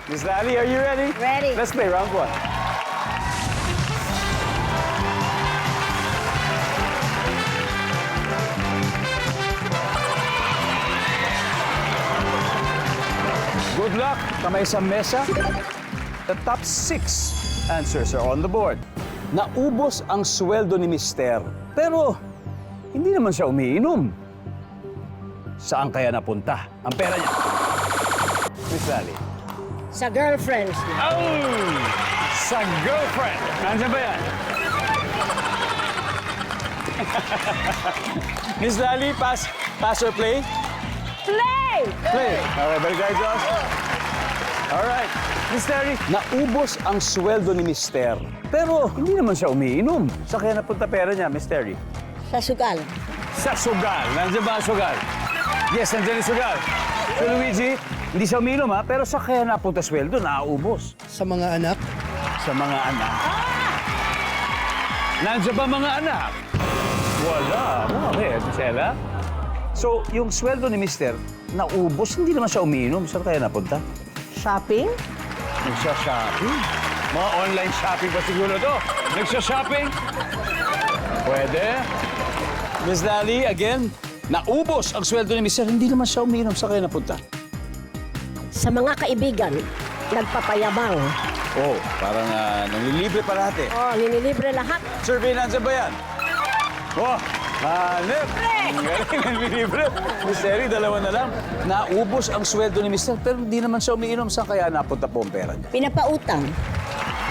Miss Lally, are you ready? Ready. Let's play round one. Good luck, kamay sa mesa. The top 6 answers are on the board. Naubos ang sweldo ni Mister, pero hindi naman siya umiinom. Saan kaya napunta ang pera niya? Miss Lally. Sa girlfriends niya. Oh! Sa girlfriend. Nandiyan ba yan? Miss Lally, pass or play? Play! Play. Okay, very good, Josh. All right. Miss Terry, naubos ang sweldo ni Mister. Pero hindi naman siya umiinom. Saan kaya napunta pera niya, Miss Terry? Sa sugal. Sa sugal. Nandiyan ba ang sugal? Yes, nandiyan yung sugal. So, Luigi, hindi siya umiinom ha, pero saan kaya napunta sweldo? Naubos. Sa mga anak. Sa mga anak. Nandiyan ba mga anak? Wala. Okay, Michela. So, yung sweldo ni Mister, naubos, hindi naman siya umiinom. Saan kaya napunta? Shopping? Nagsha-shopping? Mga online shopping pa siguro to. Nagsha-shopping? Pwede. Miss Lally, again, naubos ang sweldo ni Mister, hindi naman siya umiinom. Saan kaya napunta? Sa mga kaibigan, nagpapayabang. Oh, parang nanlilibre pa lahat eh. Oh, ninilibre lahat. Survey, nandiyan ba yan? Oh, hanip! Ang galing, nanlilibre. Miss Terry, dalawa na lang. Naubos ang sweldo ni Mister, pero hindi naman siya umiinom. Saan kaya napunta po ang pera niya? Pinapautang.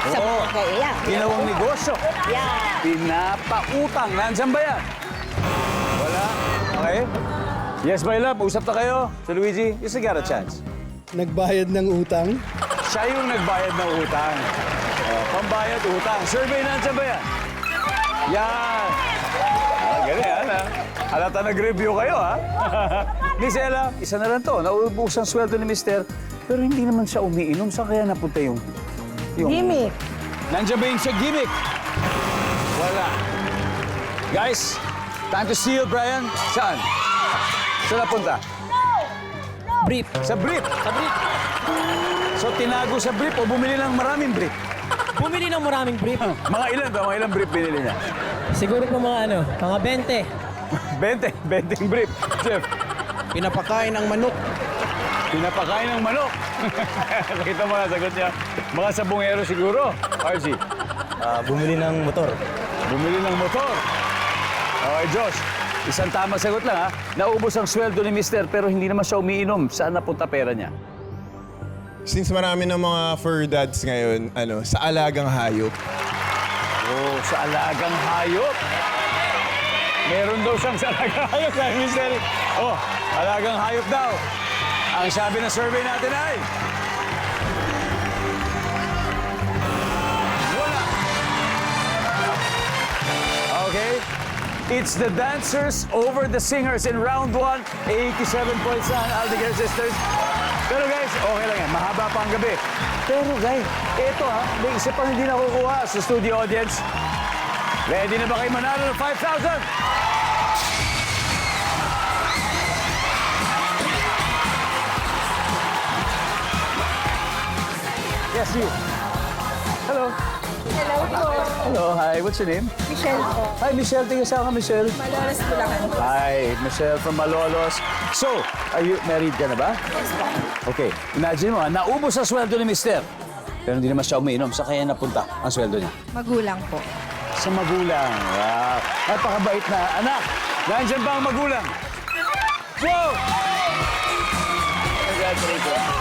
Sa Oo. mga kaya. Ginawang negosyo. Yeah. Pinapautang. Nandiyan ba yan? Wala? Okay? Yes, my love. Usap na kayo. So, Luigi, you still got a chance. Nagbayad ng utang. Siya yung nagbayad ng utang. Pambayad utang. Survey, nandiyan ba yan? Yan. Galing, ha? Halata nag-review kayo, ha? Miss Ella, isa na lang to. Naubos ang sweldo ni Mister, pero hindi naman siya umiinom. Saan kaya napunta yung... Gimmick. Nandiyan ba yung sa gimmick? Wala. Guys, time to steal, Brian. Saan? Saan napunta? Brief. Sa brief. Sa brief. So, tinago sa brief o bumili ng maraming brief? Bumili ng maraming brief. Mga ilan ba? Mga ilang brief binili niya? Siguro po mga mga 20 brief. Jeff, Pinapakain ang manok. pinapakain ng manok. Nakita mo na, sagot niya. Mga sabungero siguro. RG, Bumili ng motor. bumili ng motor. Okay, Josh, isang tama sagot lang ha. Naubos ang sweldo ni Mister pero hindi naman siya umiinom. Saan napunta pera niya? Since marami ng mga fur dads ngayon, sa alagang hayop. Oh, sa alagang hayop. Meron daw siyang sa alagang hayop, sabi ni Mister. Oh, alagang hayop daw. Ang sabi ng survey natin ay... Wala. Okay. It's the dancers over the singers in round 1. 87 points na ang Aldeguer Sisters. Pero guys, okay lang yan. Mahaba pa ang gabi. Pero guys, ito ha, may isa pang hindi nakukuha sa studio audience. Ready na ba kayo manalo ng 5,000? Yes, you. Hello. Hello po. Hello, hi. What's your name? Michelle po. Hi, Michelle. Tingin sa ka, Michelle. Malolos Bulacan po. Hi, Michelle from Malolos. So, are you married ka na ba? Yes po. Okay, imagine mo, naubos ang sweldo ni Mister. Pero hindi naman siya umiinom. Sa kaya napunta ang sweldo niya? Magulang po. Sa magulang. Wow. Napakabait na anak. Nandiyan ba ang magulang? Wow! Congratulations.